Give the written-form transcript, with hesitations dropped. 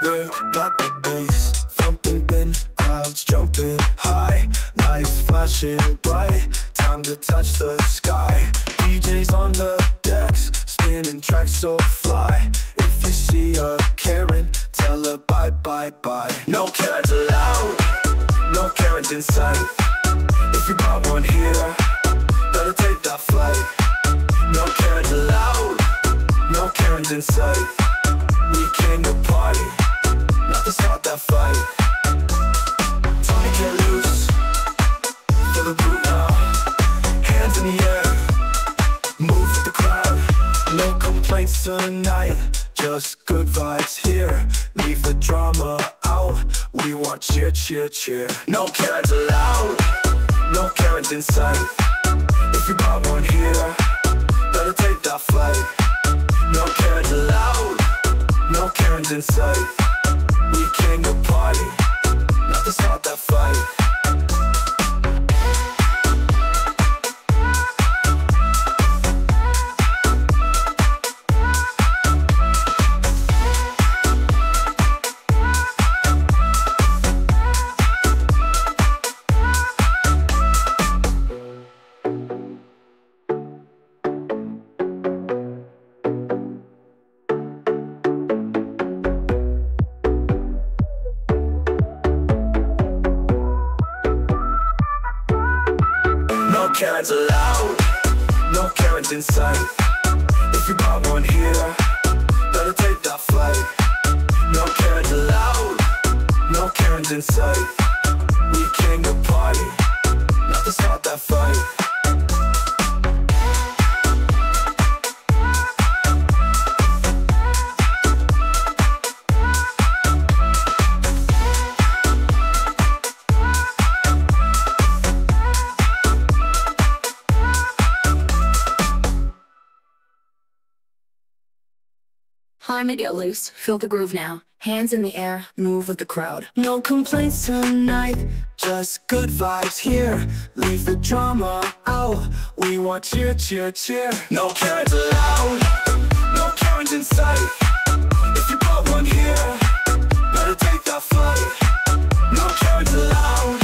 Got the bass thumping in, clouds jumping high, lights flashing bright, time to touch the sky. DJs on the decks, spinning tracks so fly. If you see a Karen, tell her bye bye bye. No Karens allowed, no Karens in sight. If you bought one here, better take that flight. No Karens allowed, no Karens in sight. We came to party, not to start that fight. Time to get loose, feel the groove now. Hands in the air, move with the crowd. No complaints tonight, just good vibes here. Leave the drama out, we want cheer, cheer, cheer. No Karens allowed, no Karens in sight. If you bought one here, better take that flight. No Karens allowed, no Karens in sight. We came to party, not to start that fight. No Karens allowed, no Karens in sight. If you bought one here, better take that flight. No Karens allowed, no Karens in sight. We came to party, not to start that fight. Time to get loose, feel the groove now. Hands in the air, Move with the crowd. No complaints tonight, just good vibes here. Leave the drama out, we want cheer, cheer, cheer. No Karens allowed, no Karens in sight. If you bought one here, better take that flight. No Karens allowed,